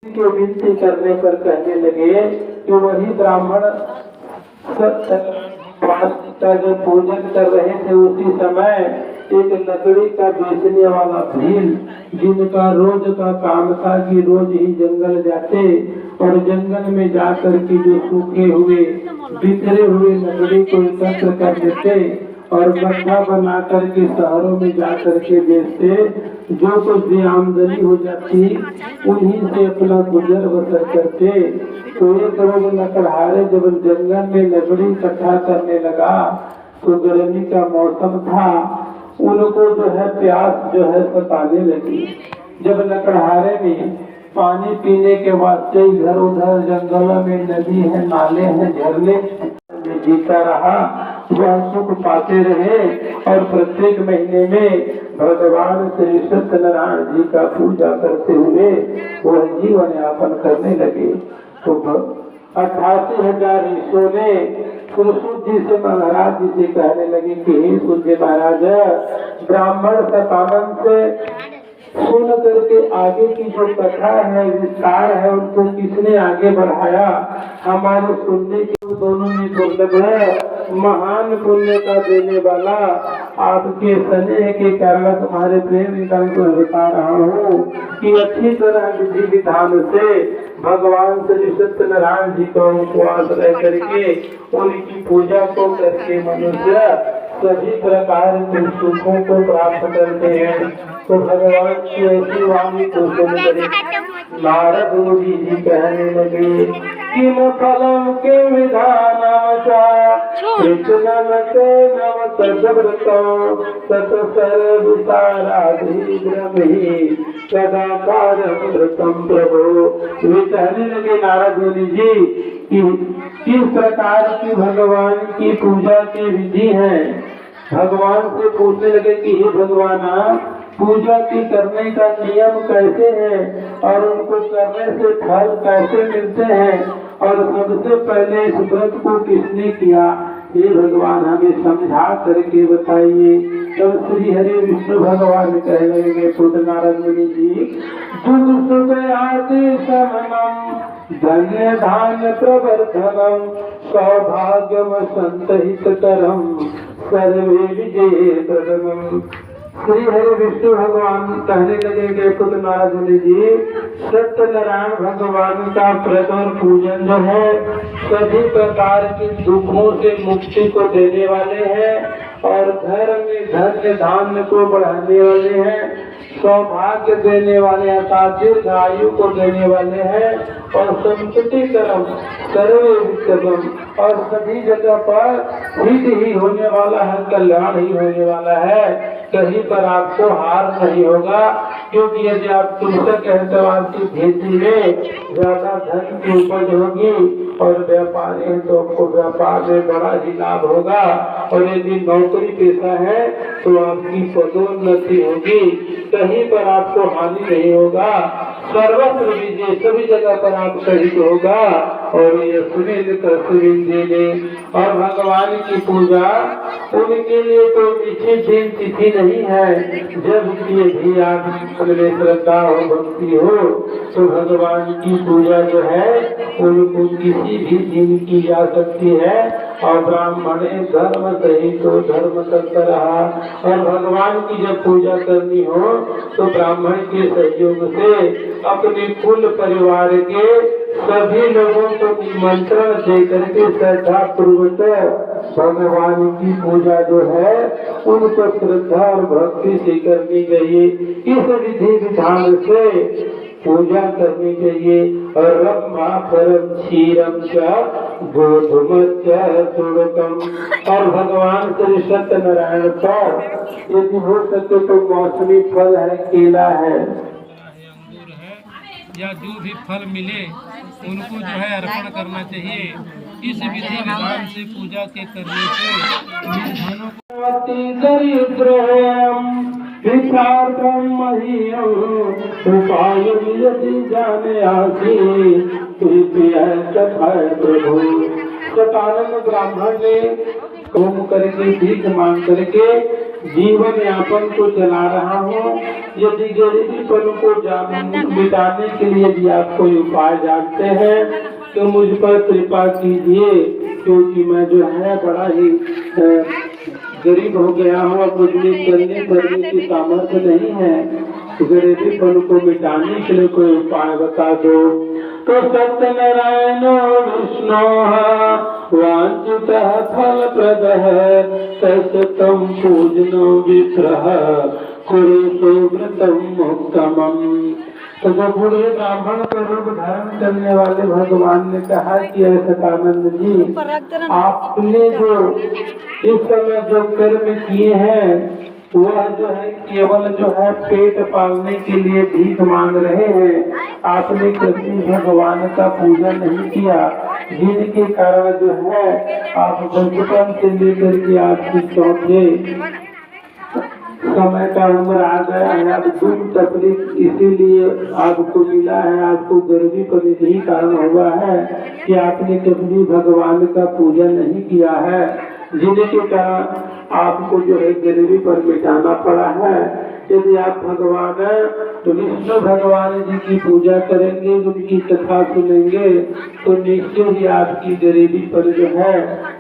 की विनती करने पर कहने लगे कि वही ब्राह्मण का जो पूजन कर रहे थे उसी समय एक लकड़ी का बेचने वाला भील, जिनका रोज का काम था कि रोज ही जंगल जाते और जंगल में जाकर के जो सूखे हुए बिखरे हुए लकड़ी को एकत्र कर देते और गड्ढा बना करके शहरों में जा करके बेचते, जो कुछ भी आमदनी हो जाती उन्हीं से अपना गुजर बसर करते। तो एक रोज लकड़हारे जब जंगल में लकड़ी इकट्ठा करने लगा तो गर्मी का मौसम था, उनको जो है प्यास जो है सताने लगी। जब लकड़हारे में पानी पीने के वास्ते इधर उधर जंगलों में नदी है, नाले हैं, झरने में जीता रहा, वह सुख पाते रहे और प्रत्येक महीने में भगवान श्री सत्यनारायण जी का पूजा करते हुए वह जीवन यापन करने लगे। तो 88,000 ऋषियों ने सुरसूत जी से महाराज जी से कहने लगे कि हे सूर्य महाराज, ब्राह्मण शतानंद से सुन करके आगे की जो कथा है, विस्तार है, उनको किसने आगे बढ़ाया? हमारे सुनने के दोनों में दुर्लभ है। महान पुण्य का देने वाला आपके स्नेह के कारण तुम्हारे प्रेम विधान को बता रहा हूँ कि अच्छी तरह विधि विधान से भगवान श्री सत्यनारायण जी को उपवास रह करके उनकी पूजा को करके मनुष्य सभी प्रकार के सुखों को प्राप्त करते हैं। तो भगवान की ऐसी वाणी को सुनकर नारद मुनि जी कहने लगे कि न फलम के विधान प्रभु। वे कहने लगे नारद मुनि जी कि किस प्रकार की भगवान की पूजा की विधि है। भगवान से पूछने लगे कि हे भगवान, पूजा की करने का नियम कैसे है और उनको करने से फल कैसे मिलते हैं और सबसे पहले इस व्रत को किसने किया, हे भगवान हमें समझा करके बताइए। तब श्री हरि विष्णु भगवान कहने लगे पुत्र नारद मुनि जी, दुख सुख आदि समनम धन्य धान्य प्रवर्धनम सौभाग्यम संतहित करम सर्वे विजय प्रदम। श्री हरि विष्णु भगवान कहने लगेंगे पुत्र नारद मुनि जी, सत्यनारायण भगवान का व्रत और पूजन जो है सभी प्रकार के दुखों से मुक्ति को देने वाले हैं और धर्म में धन्य धान्य को बढ़ाने वाले हैं, सौभाग्य देने वाले हैं, दीर्घ आयु को देने वाले हैं और संपत्ति कर्म सर्वे विक्रम और सभी जगह पर हित ही होने वाला है, कल्याण ही होने वाला है। कहीं पर आपको हार नहीं होगा, क्योंकि यदि आप कृषक एतवार की खेती में ज्यादा धन की उपज होगी और व्यापारी है तो आपको व्यापार में बड़ा ही लाभ होगा और यदि नौकरी पेशा है तो आपकी पदोन्नति होगी, कहीं पर आपको हानि नहीं होगा, सर्वत्र विजय सभी जगह पर आप शहीद होगा। और ये सुनिल कृष्ण और भगवान की पूजा उनके लिए तो निश्चित दिन तिथि नहीं है, जब भी आप में श्रद्धा हो भक्ति हो तो भगवान की पूजा जो है उनको किसी भी दिन की जा सकती है। और ब्राह्मण धर्म सही तो धर्म करता रहा और भगवान की जब पूजा करनी हो तो ब्राह्मण के सहयोग से अपने कुल परिवार के सभी लोगों को निमंत्रण दे करके श्रद्धा पूर्वक भगवान की पूजा जो है उनको श्रद्धा और भक्ति से करनी चाहिए। इस विधि विधान से पूजा करनी चाहिए। और रम्मा परम क्षीरम च गोधुमच्च सुरतम। और भगवान श्री सत्यनारायण पर यदि हो सके तो मौसमी फल है, केला है या जो भी फल मिले उनको जो है अर्पण करना चाहिए। इस विधि विधान से पूजा के करने से प्रभु। सतानंद ब्राह्मण ने होम करके भीख मांग करके जीवन यापन को चला रहा हूँ। यदि गरीबीपन को मिटाने के लिए यदि आप कोई उपाय जानते हैं तो मुझ पर कृपा कीजिए, क्योंकि मैं जो है बड़ा ही गरीब हो गया हूँ। अब मुझे करने की सामर्थ्य नहीं है। गरीबीपन को मिटाने के लिए कोई उपाय बता दो। तो सत्यनारायण विष्णु वांछित फल प्रद तम पूजनो विप्रह कुरु व्रतम मुक्तमम्। तो जब बूढ़े ब्राह्मण का रूप धारण करने वाले भगवान ने कहा कि सतानंद जी, आपने जो इस समय जो कर्म किए हैं वह जो है केवल जो है पेट पालने के लिए भीख मांग रहे हैं। आपने कभी भगवान का पूजा नहीं किया, जिनके कारण जो है आप बचपन से लेकर के आपकी चौथे समय का उम्र आ गया है। अब दुख तकलीफ इसीलिए आपको मिला है, आपको गरीबी पर यही कारण हुआ है कि आपने कभी भगवान का पूजा नहीं किया है, जिनके कारण आपको जो है गरीबी पर मिटाना पड़ा है। यदि आप भगवान तो विष्णु भगवान जी की पूजा करेंगे, उनकी कथा सुनेंगे तो निश्चय ही आपकी गरीबी पर जो है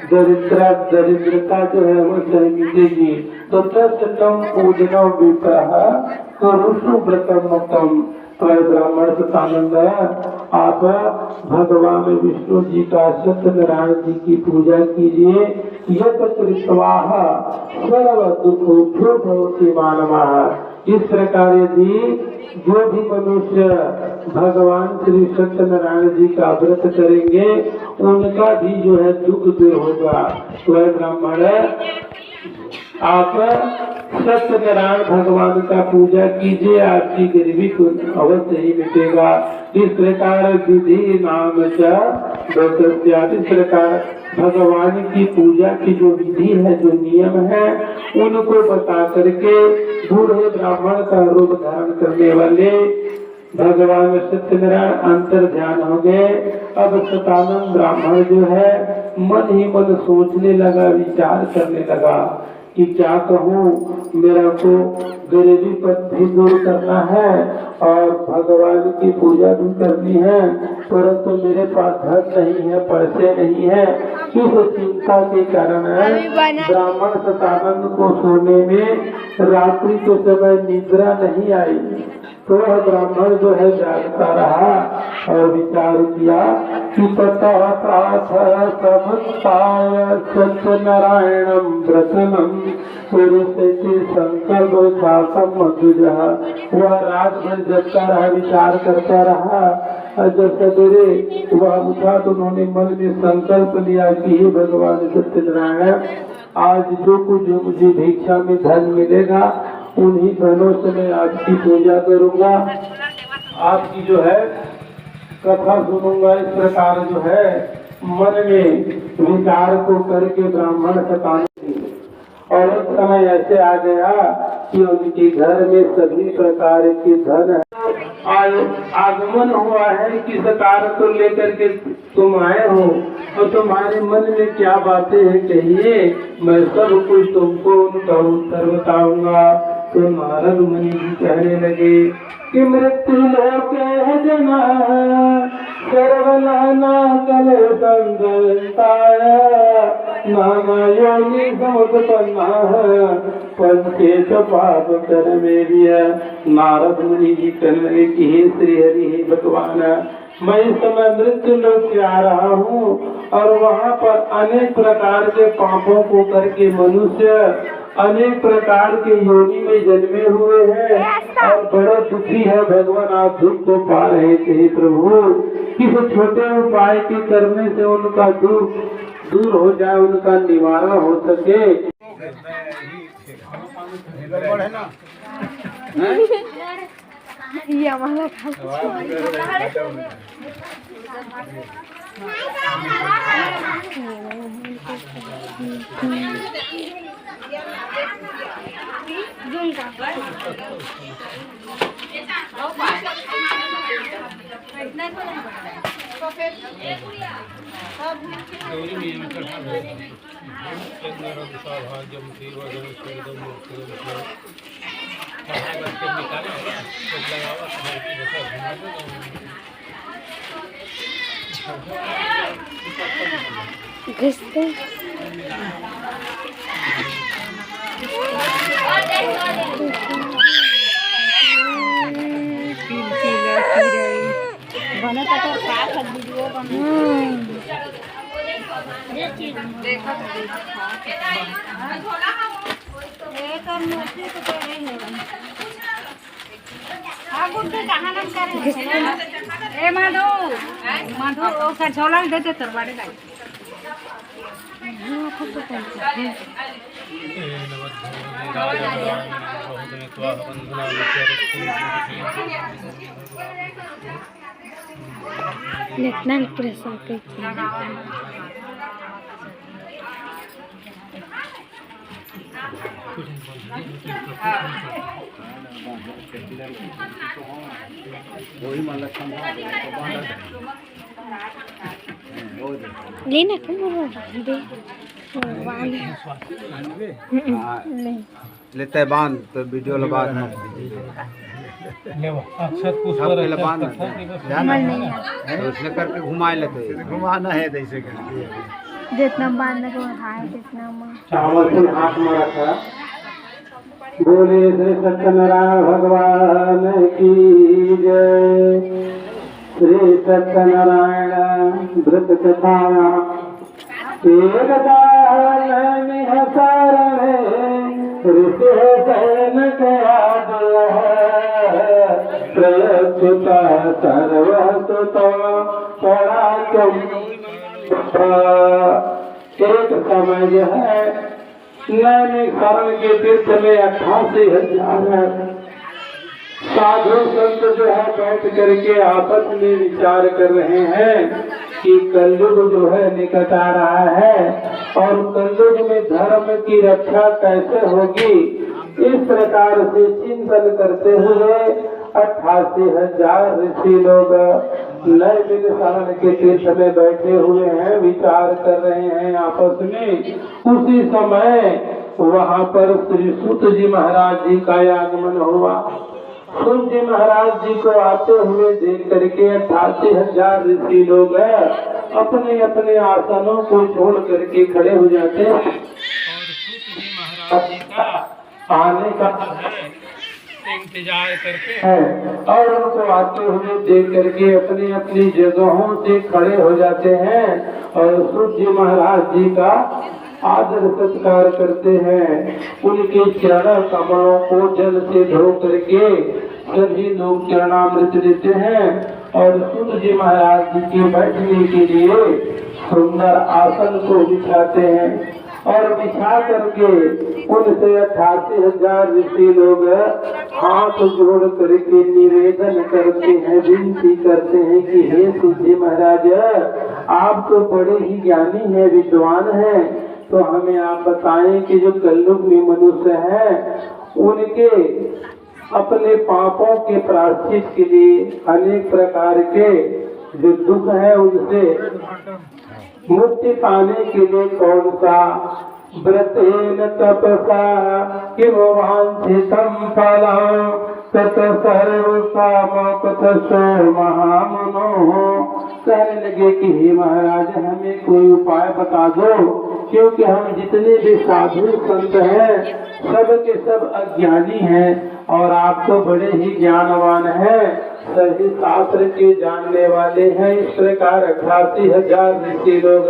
दरिद्रता जो है वो सही मिटेगी। तो तम पूजनो विप्रह कुरु व्रतम। ब्राह्मण सतानंद, आप भगवान विष्णु जी का सत्यनारायण जी की पूजा कीजिए। यत कृत्वाह सर्व दुखोभ्यो भवति मानवः। इस प्रकार यदि जो भी मनुष्य भगवान श्री सत्यनारायण जी का व्रत करेंगे उनका भी जो है दुख दूर होगा। तो ब्राह्मण, आप सत्यनारायण भगवान का पूजा कीजिए, आपकी गरीबी को अवश्य ही मिटेगा। इस प्रकार विधि नाम इस प्रकार भगवान की पूजा की जो विधि है, जो नियम है, उनको बता करके बूढ़े ब्राह्मण का रूप धारण करने वाले भगवान सत्यनारायण अंतर ध्यान हो गए। अब सतानंद ब्राह्मण जो है मन ही मन सोचने लगा, विचार करने लगा कि क्या कहूँ, मेरा को गरीबी पर भी दूर करना है और भगवान की पूजा भी करनी है, परंतु मेरे पास धन नहीं है, पैसे नहीं है। इस चिंता के कारण ब्राह्मण सतानंद को सोने में रात्रि के समय निद्रा नहीं आई। तो वह ब्राह्मण जो है जागता रहा और विचार किया कि सत्यनारायणम व्रतनम संकल्प वह रात भर जगता रहा, विचार करता रहा। और जब सवेरे वह उठा तो उन्होंने मन में संकल्प लिया कि हे भगवान सत्यनारायण, आज जो कुछ मुझे भिक्षा में धन मिलेगा उन्हीं धनों से मैं आपकी पूजा करूंगा, आपकी जो है कथा सुनूंगा। इस प्रकार जो है मन में विचार को करके ब्राह्मण सतानंद, और एक समय ऐसे आ गया कि उनके घर में सभी प्रकार के धन आगमन हुआ है कि सकार को लेकर के तुम आए हो, और तुम्हारे मन में क्या बातें हैं कहिए, मैं सब कुछ तुमको उनका उत्तर बताऊंगा। तो नारद मुनि जी कहने लगे कि मृत्यु लोक जना सर्वनाना कले संताय नाना योनि समुत्पन्ना पंचेत पाप कर मेरी। नारद मुनि जी कहने लगे कि हे श्री हरि, हे भगवान, मैं इस समय मृत्यु लोक से आ रहा हूँ और वहाँ पर अनेक प्रकार के पापों को करके मनुष्य अनेक प्रकार के योनि में जन्मे हुए हैं और बड़े दुखी है। भगवान, आप दुख को पा रहे थे प्रभु, किसी छोटे उपाय के करने से उनका दुख दूर हो जाए, उनका निवारण हो सके। ये हमारा गौरी मैया में चढ़ा भाग्यम वजन स्वर्गम चढ़ाई करके निकाले तो लगावा घिसते बने तो साथ वीडियो बने देखो एक और मूर्ति तो करे है हां गुड्डू कहां नाम करे ए माधु माधु ओ का झोला देते तो बड़े गाय नेशनल प्रेशर के लेना कौन दे लेते हैं बांध तो वीडियो लगा अक्षत सब पहले बांध मन नहीं है तो उसने करके घुमा लेते घुमाना है ऐसे करके जितना बांधने को है जितना चावल से हाथ में रखा बोले श्री सत्यनारायण भगवान की जय। श्री सत्यनारायण व्रत कथा एकदा ऋषि सैन प्रयुक्त सर्वसुत एक समय जो है नैमिषारण्य के तीर्थ में 88,000 साधु संत जो है बैठ करके आपस में विचार कर रहे हैं कि कलयुग जो है निकट आ रहा है और कलयुग में धर्म की रक्षा कैसे होगी। इस प्रकार से चिंतन करते हुए 88,000 ऋषि लोग नैमिषारण्य के तीर्थ में बैठे हुए हैं, विचार कर रहे हैं आपस में। उसी समय वहाँ पर श्री सूत जी महाराज जी का आगमन हुआ। सूत जी महाराज जी को आते हुए देख करके 88,000 ऋषि लोग अपने अपने आसनों को छोड़ करके खड़े हो जाते हैं। और सूत जी महाराज जी का आने का इंतजार करते है और उनको आते हुए देख करके अपनी अपनी जगहों से खड़े हो जाते हैं और सूत जी महाराज जी का आदर सत्कार करते हैं। उनके चरण कमलों को जल से धो करके सभी लोग चरणामृत देते हैं और सूत जी महाराज जी के बैठने के लिए सुंदर आसन को बिछाते हैं और बिछा करके उनसे 88,000 ऋषि लोग हाथ जोड़ करके निवेदन करते हैं, विनती करते हैं कि हे सूत जी महाराज, आप तो बड़े ही ज्ञानी हैं, विद्वान हैं, तो हमें आप बताएं कि जो कलयुग में मनुष्य हैं उनके अपने पापों के प्रायश्चित के लिए अनेक प्रकार के जो दुख है उनसे मुक्ति पाने के लिए कौन सा व्रतेन तपसा किम वांछितं फलं तत सर्व कामकथसो महामनो। कहने लगे कि हे महाराज, हमें कोई उपाय बता दो, क्योंकि हम जितने भी साधु संत हैं सब के सब अज्ञानी हैं और आप तो बड़े ही ज्ञानवान हैं, सभी शास्त्र के जानने वाले हैं। इस प्रकार 88,000 ऋषि लोग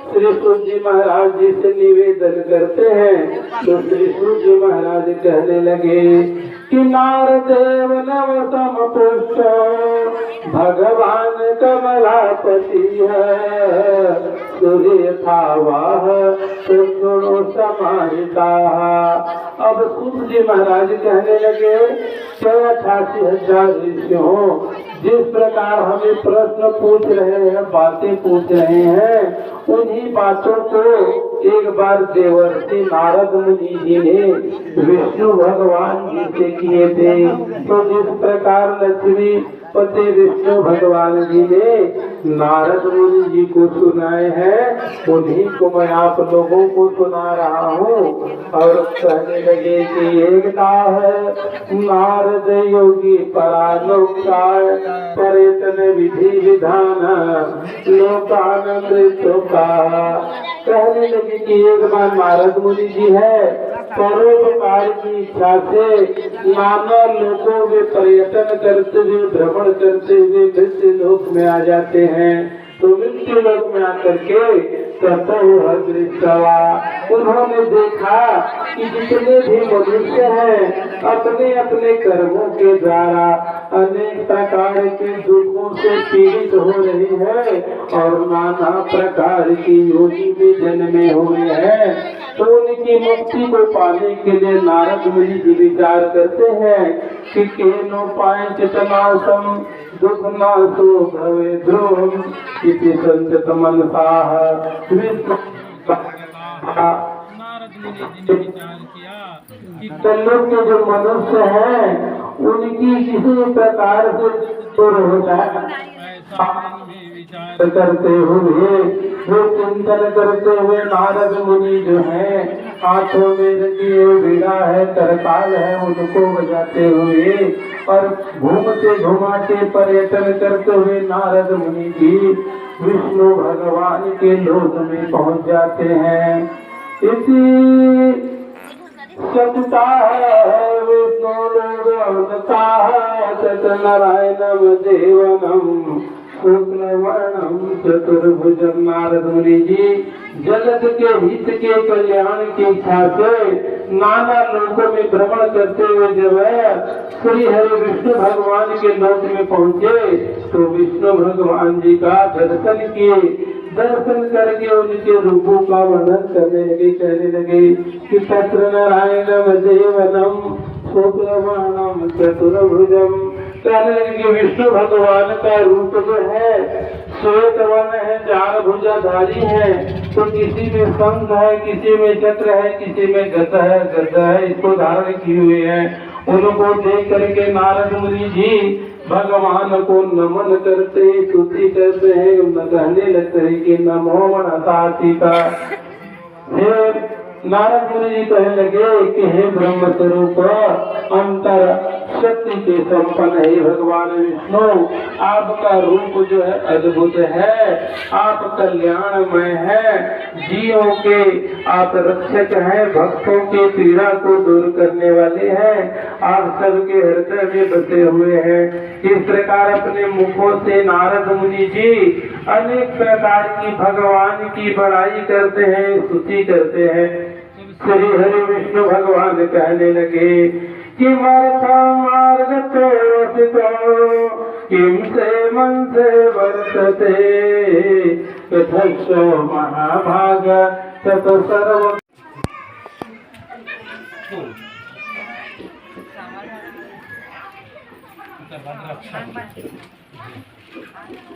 श्री सूत जी महाराज जी से निवेदन करते हैं तो श्री सूत जी महाराज कहने लगे कि नारदेव नव समपुष्ट भगवान कमलापति है, सूर्य था वाह सुनो समाहिता। अब सूत जी महाराज कहने लगे 88,000 ऋषियों जिस प्रकार हमें प्रश्न पूछ रहे हैं, बातें पूछ रहे हैं, उन्हीं बातों को एक बार देवर्षि नारद मुनि जी ने विष्णु भगवान जी से किए थे। तो जिस प्रकार लक्ष्मी पति विष्णु भगवान जी ने नारद मुनि जी को सुनाए हैं, उन्हीं को मैं आप लोगों को सुना रहा हूँ। और कहने लगे कि एकता है नारद योगी परालोकाय पर्यटन विधि विधान लोकानंद का। कहने लगे कि एक बार नारद मुनि जी है परोपकार की इच्छा से नाना लोगों में पर्यटन करते हुए भ्रमण करते हुए मृत्यु लोक में आ जाते हैं। तो मृत्यु लोक में आकर के उन्होंने देखा कि जितने भी मनुष्य हैं अपने अपने कर्मों के द्वारा अनेक प्रकार के दुखों से पीड़ित हो रही है और नाना प्रकार की योनि में जन्मे हुए हैं। तो उनकी मुक्ति को पाने के लिए नारद मुनि जी विचार करते हैं कि केनो पाए चितनासम दुख नाशो भवे ध्रुवम इति संचित मनसाः नारद मुनि जी ने विचार किया कि कलयुग के जो मनुष्य हैं उनकी किसी प्रकार से दूर हो जाए करते हुए वो चिंतन करते हुए नारद मुनि जो है हाथों में रखी वीणा है करताल है उनको बजाते हुए और घूमते घुमाते पर्यटन करते हुए नारद मुनि जी विष्णु भगवान के लोक में पहुंच जाते हैं। इसी सत्ता है विष्णु लोकता है सत्यनारायणम देवनम शुक्लवर्णम चतुर्भुजम। नारद मुनि जी जगत के हित के कल्याण की इच्छा से नाना लोकों में भ्रमण करते हुए जब श्री हरि विष्णु भगवान के लोक में पहुँचे तो विष्णु भगवान जी का दर्शन किए। दर्शन करके उनके रूपों का वर्णन करने लगे, कहने लगे कि सत्यनारायणम देवनम शुक्लवर्णम चतुर्भुजम। कहने लगे कि विष्णु भगवान का रूप जो है श्वेत वर्ण है, 4 भुजाधारी है। तो किसी में शंख है, किसी में चक्र है, किसी में गदा है, इसको धारण किए हुए हैं। उनको देख करके नारद मुनि जी भगवान को नमन करते स्तुति करते हैं, कहने लगते हैं कि नमो मनसातीता। नारद मुनि जी कहने लगे कि हे ब्रह्म स्वरूप अंतर शक्ति के संपन्न है भगवान विष्णु, आपका रूप जो है अद्भुत है, आप कल्याणमय है, जीवों के आप रक्षक हैं, भक्तों के पीड़ा को दूर करने वाले हैं, आप सबके हृदय में बसे हुए हैं। इस प्रकार अपने मुखों से नारद मुनि जी अनेक प्रकार की भगवान की बड़ाई करते हैं, स्तुति करते हैं। श्री हरि विष्णु भगवान कहने लगे कि मार्ग किम से मन से वर्तते यथस्व महाभाग तत सर्व।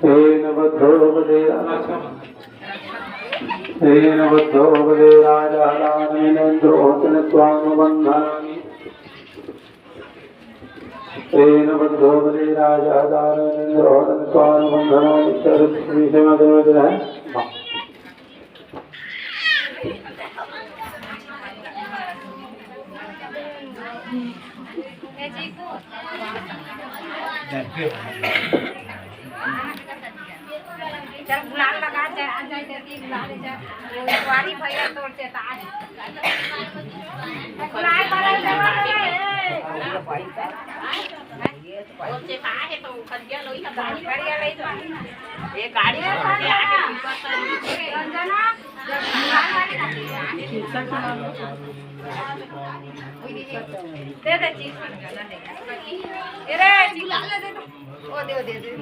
तेन बद्धोपदे राजानेन्द्रोहतन स्वानुबन्धानि तेन बद्धोपदे राजानेन्द्रोहतन स्वानुबन्धानि चरित्रविषयमदेव है। चल गुलाल लगा जाए आ जाए जल्दी गुलाल जा वाली भैया तोड़ते ता आज गुलाल वाला जमा ये तो पा है तो खदिया लोई का गाड़ी ले तो ये गाड़ी में आगे रंजना जब गुलाल वाली दे चीज दे रे गुलाल दे ओ दे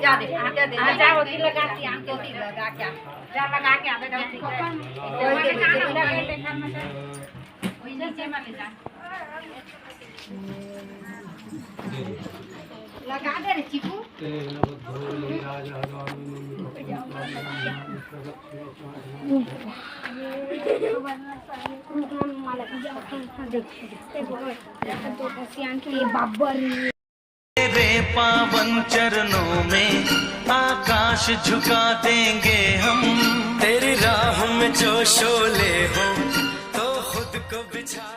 जा दे जा होती लगा के आम होती लगा के जा लगा के आवे जा ओई दे खाना ओई नीचे में ले जा लगा दे रे चिकू बाबर पावन चरणों में आकाश झुका देंगे हम। तेरी राह में जो शोले हो तो खुद को बिछा